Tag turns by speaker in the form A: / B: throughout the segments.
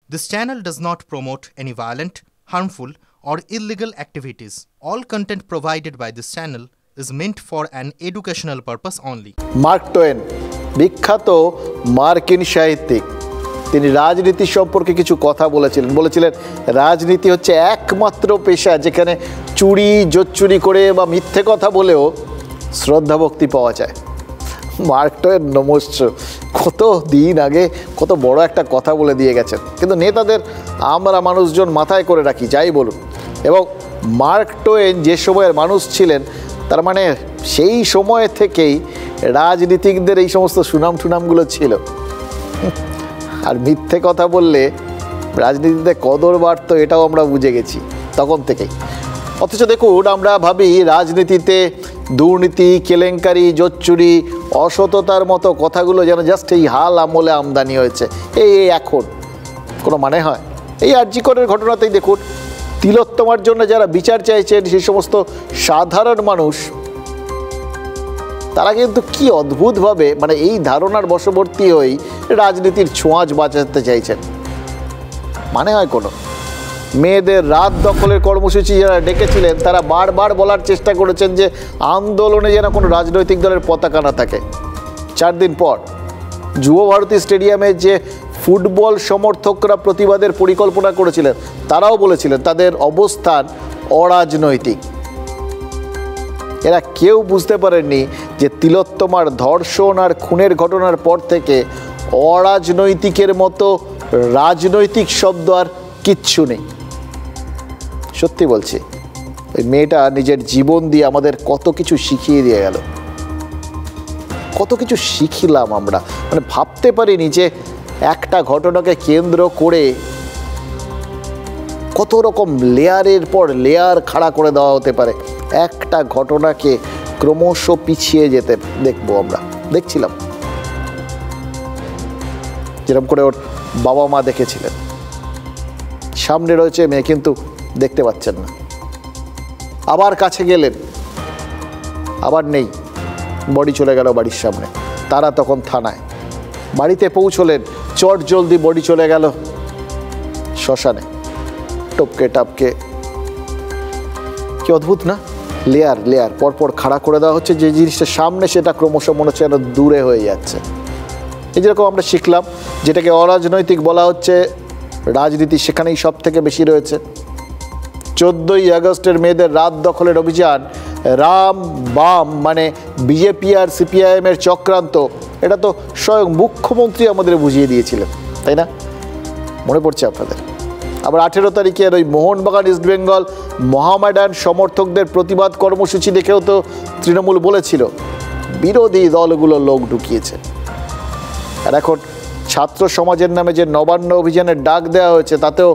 A: This channel does not promote any violent, harmful, or illegal activities. All content provided by this channel is meant for an educational purpose only.
B: Mark two one বিখ্যাত মার্কিন সাহিত্যিক, তিনি রাজনীতি সম্পর্কে কিছু কথা বলেছিলেন রাজনীতি হচ্ছে একমাত্র পেশা যেখানে চুরি জোচ্চুরি করে বা মিথ্যে কথা বলেও শ্রদ্ধা ভক্তি পাওয়া যায়। মার্ক টোয়েন নমস্য কত দিন আগে কত বড় একটা কথা বলে দিয়ে গেছেন, কিন্তু নেতাদের আমরা মানুষজন মাথায় করে রাখি যাই বলুন। এবং মার্ক টোয়েন যে সময়ের মানুষ ছিলেন, তার মানে সেই সময় থেকেই রাজনীতিকদের এই সমস্ত সুনামগুলো ছিল। আর মিথ্যে কথা বললে রাজনীতিতে কদর বাড়তো, এটাও আমরা বুঝে গেছি তখন থেকেই। অথচ দেখুন, আমরা ভাবি রাজনীতিতে দুর্নীতি, কেলেঙ্কারি, জোচ্চুরি, অসততার মতো কথাগুলো যেন জাস্ট এই হাল আমলে আমদানি হয়েছে, এই এখন কোনো মানে হয়? এই আরজি করের ঘটনাতেই দেখুন, তিলোত্তমার জন্য যারা বিচার চাইছেন সেই সমস্ত সাধারণ মানুষ, তারা কিন্তু কি অদ্ভুতভাবে মানে এই ধারণার বশবর্তী হয়েই রাজনীতির ছোঁয়াচ বাঁচাতে চাইছেন। মানে হয় কোনো? মেয়েদের রাত দখলের কর্মসূচি যারা ডেকেছিলেন, তারা বারবার বলার চেষ্টা করেছেন যে আন্দোলনে যেন কোনো রাজনৈতিক দলের পতাকা না থাকে। 4 দিন পর যুব ভারতী স্টেডিয়ামে যে ফুটবল সমর্থকরা প্রতিবাদের পরিকল্পনা করেছিলেন, তারাও বলেছিলেন তাদের অবস্থান অরাজনৈতিক। এরা কেউ বুঝতে পারেননি যে তিলোত্তমার ধর্ষণ আর খুনের ঘটনার পর থেকে অরাজনৈতিকের মতো রাজনৈতিক শব্দ আর কিচ্ছু নেই। সত্যি বলছি, ওই মেয়েটা নিজের জীবন দিয়ে আমাদের কত কিছু শিখিয়ে দিয়ে গেল, কত কিছু শিখিলাম আমরা। মানে ভাবতে পারিনি যে একটা ঘটনাকে কেন্দ্র করে কত রকম লেয়ারের পর লেয়ার খাড়া করে দেওয়া হতে পারে। একটা ঘটনাকে ক্রমশ পিছিয়ে যেতে দেখবো আমরা, দেখছিলাম যেরকম করে ওর বাবা মা দেখেছিলেন। সামনে রয়েছে মেয়ে, কিন্তু দেখতে পাচ্ছেন না। আবার কাছে গেলেন, আবার নেই, বডি চলে গেল বাড়ির সামনে। তারা তখন থানায়। বাড়িতে পৌঁছলেন, চট জলদি বডি চলে গেল শ্মশানে, টপকে টাপকে। কি অদ্ভুত না? লেয়ার লেয়ার পরপর খাড়া করে দেওয়া হচ্ছে। যে জিনিসটা সামনে সেটা ক্রমশ মনে হচ্ছে যেন দূরে হয়ে যাচ্ছে। এই যেরকম আমরা শিখলাম যেটাকে অরাজনৈতিক বলা হচ্ছে, রাজনীতি সেখানেই সব থেকে বেশি রয়েছে। 14ই আগস্টের মেয়েদের রাত দখলের অভিযান রাম বাম মানে বিজেপি আর সিপিআইএমের চক্রান্ত, এটা তো স্বয়ং মুখ্যমন্ত্রী আমাদের বুঝিয়ে দিয়েছিলেন, তাই না? মনে পড়ছে আপনাদের? আবার 18 তারিখের ওই মোহনবাগান ইস্টবেঙ্গল মহামেডান সমর্থকদের প্রতিবাদ কর্মসূচি দেখেও তো তৃণমূল বলেছিল বিরোধী দলগুলো লোক ঢুকিয়েছে। আর এখন ছাত্র সমাজের নামে যে নবান্ন অভিযানের ডাক দেওয়া হয়েছে, তাতেও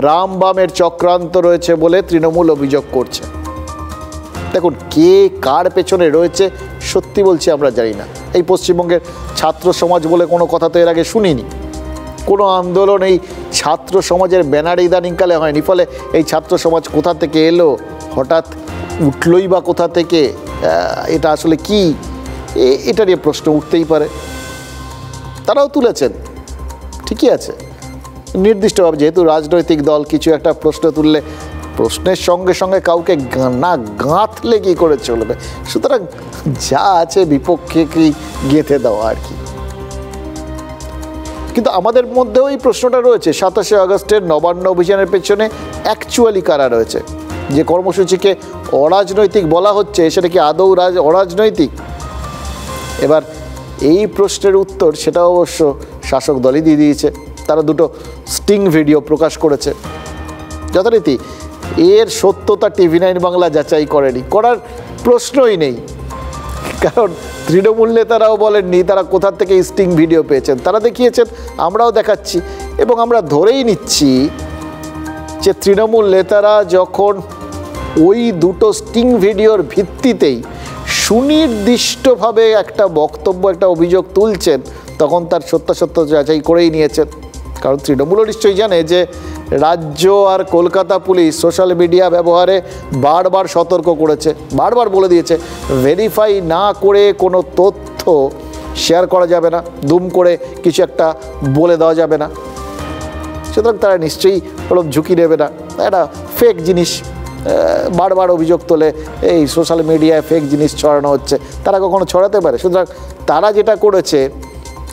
B: রাম বামের চক্রান্ত রয়েছে বলে তৃণমূল অভিযোগ করছে। দেখুন, কে কার পেছনে রয়েছে সত্যি বলছি আমরা জানি না। এই পশ্চিমবঙ্গের ছাত্র সমাজ বলে কোনো কথা তো এর আগে শুনিনি। কোনো আন্দোলন এই ছাত্র সমাজের ব্যানারে ইদানিংকালে হয়নি। ফলে এই ছাত্র সমাজ কোথা থেকে এলো, হঠাৎ উঠলই বা কোথা থেকে, এটা আসলে কি, এটা নিয়ে প্রশ্ন উঠতেই পারে। তারাও তুলেছেন, ঠিকই আছে, নির্দিষ্টভাবে। যেহেতু রাজনৈতিক দল কিছু একটা প্রশ্ন তুললে প্রশ্নের সঙ্গে সঙ্গে কাউকে না গাঁথলে কী করে চলবে, সুতরাং যা আছে বিপক্ষে কি গেঁথে দেওয়া আর কি। কিন্তু আমাদের মধ্যেও এই প্রশ্নটা রয়েছে, 27শে আগস্টের নবান্ন অভিযানের পেছনে অ্যাকচুয়ালি কারা রয়েছে? যে কর্মসূচিকে অরাজনৈতিক বলা হচ্ছে, সেটা কি আদৌ অরাজনৈতিক? এবার এই প্রশ্নের উত্তর সেটা অবশ্য শাসক দলই দিয়ে দিয়েছে। তারা 2টো স্টিং ভিডিও প্রকাশ করেছে। যথারীতি এর সত্যতা TV9 বাংলা যাচাই করেনি, করার প্রশ্নই নেই। কারণ তৃণমূল নেতারাও বলেননি তারা কোথা থেকে স্টিং ভিডিও পেয়েছেন। তারা দেখিয়েছেন, আমরাও দেখাচ্ছি, এবং আমরা ধরেই নিচ্ছি যে তৃণমূল নেতারা যখন ওই 2টো স্টিং ভিডিওর ভিত্তিতেই সুনির্দিষ্টভাবে একটা বক্তব্য, একটা অভিযোগ তুলছেন, তখন তার সত্যাসত্য যাচাই করেই নিয়েছেন। কারণ তৃণমূলও নিশ্চয়ই জানে যে রাজ্য আর কলকাতা পুলিশ সোশ্যাল মিডিয়া ব্যবহারে বারবার সতর্ক করেছে, বারবার বলে দিয়েছে ভেরিফাই না করে কোনো তথ্য শেয়ার করা যাবে না, দুম করে কিছু একটা বলে দেওয়া যাবে না। সুতরাং তারা নিশ্চয়ই ওরকম ঝুঁকি নেবে না। একটা ফেক জিনিস বারবার অভিযোগ তোলে, এই সোশ্যাল মিডিয়ায় ফেক জিনিস ছড়ানো হচ্ছে, তারা কখনো ছড়াতে পারে? সুতরাং তারা যেটা করেছে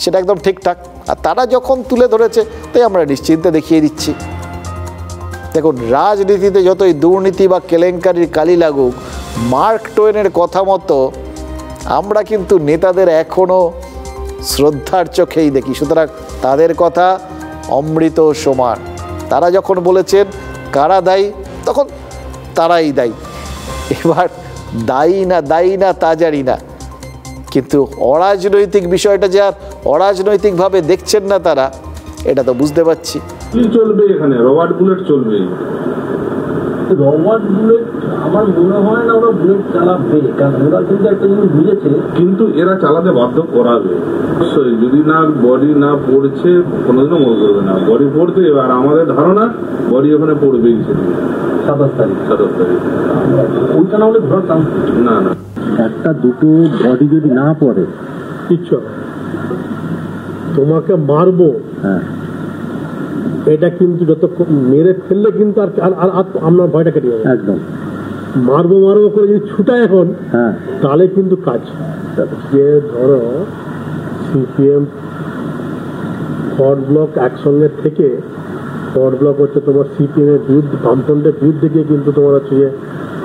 B: সেটা একদম ঠিকঠাক, আর তারা যখন তুলে ধরেছে তাই আমরা নিশ্চিন্তে দেখিয়ে দিচ্ছি। দেখুন, রাজনীতিতে যতই দুর্নীতি বা কেলেঙ্কারির কালি লাগুক, মার্ক টোয়েনের কথা মতো আমরা কিন্তু নেতাদের এখনও শ্রদ্ধার চোখেই দেখি। সুতরাং তাদের কথা অমৃত সমান। তারা যখন বলেছেন কারা দায়ী, তখন তারাই দায়ী। এবার দায়ী না তা জানি না, কিন্তু অরাজনৈতিক বিষয়টা যে আর অরাজনৈতিকভাবে দেখছেন না তারা, এটা তো বুঝতে পারছি।
C: কি চলবে এখানে? রবার্ট বুলেট চলবে। রবার্ট বুলেট আমার মনে হয় না ওরা বুলেট চালাবে, কারণ ওরা কিন্তু একটা জিনিস বুঝেছে, কিন্তু এরা চালাতে বাধ্য করাবে। অবশ্যই যদি না বডি না পড়ছে কোনোদিনও মনে করবে না বডি পড়তে। এবার আমাদের ধারণা বডি ওখানে পড়বেই 27 তারিখ। ওইটা না হলে ধরতাম না। একটা দুটো বডি যদি না পড়ে কিচ্ছু তোমাকে মারবো, হ্যাঁ, এটা কিন্তু যত মেরে ফেললে কিন্তু আর আমরা ভয়টা কেটে যাবে। একদম মারবো করে যদি ছুটায় এখন, হ্যাঁ, তাহলে কিন্তু কাজ। যে ধরো সিপিএম ফরওয়ার্ড ব্লক একসঙ্গে থেকে, ফরওয়ার্ড ব্লক হচ্ছে তোমার সিপিএম এর বিরুদ্ধে, বামফ্রন্টের বিরুদ্ধে গিয়ে কিন্তু তোমার হচ্ছে যে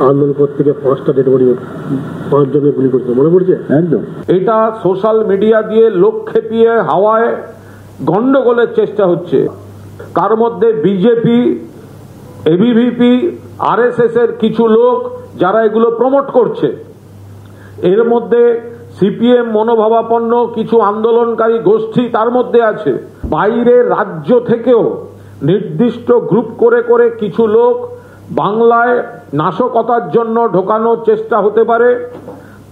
C: আন্দোলন করতে গিয়ে 5টা ডেড বডি 5 জনের গুলি করছে, মনে পড়ছে? একদম। এটা সোশ্যাল মিডিয়া দিয়ে লোক খেপিয়ে হাওয়ায় গন্ডগোলের চেষ্টা হচ্ছে। কার মধ্যে বিজেপি, এবিভিপি, আরএসএস এর কিছু লোক যারা এগুলো প্রমোট করছে, এর মধ্যে সিপিএম মনোভাবাপন্ন কিছু আন্দোলনকারী গোষ্ঠী তার মধ্যে আছে। বাইরে রাজ্য থেকেও নির্দিষ্ট গ্রুপ করে করে কিছু লোক বাংলায় নাশকতার জন্য ঢোকানোর চেষ্টা হতে পারে।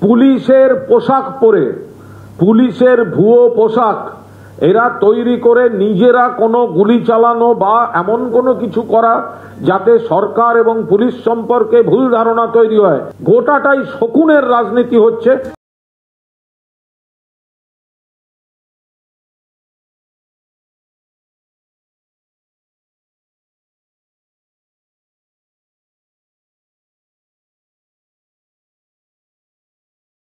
C: পুলিশের পোশাক পরে, পুলিশের ভুয়ো পোশাক এরা তৈরি করে নিজেরা কোনো গুলি চালানো বা এমন কোনো কিছু করা যাতে সরকার এবং পুলিশ সম্পর্কে ভুল ধারণা তৈরি হয়। গোটাটাই শকুনের রাজনীতি হচ্ছে।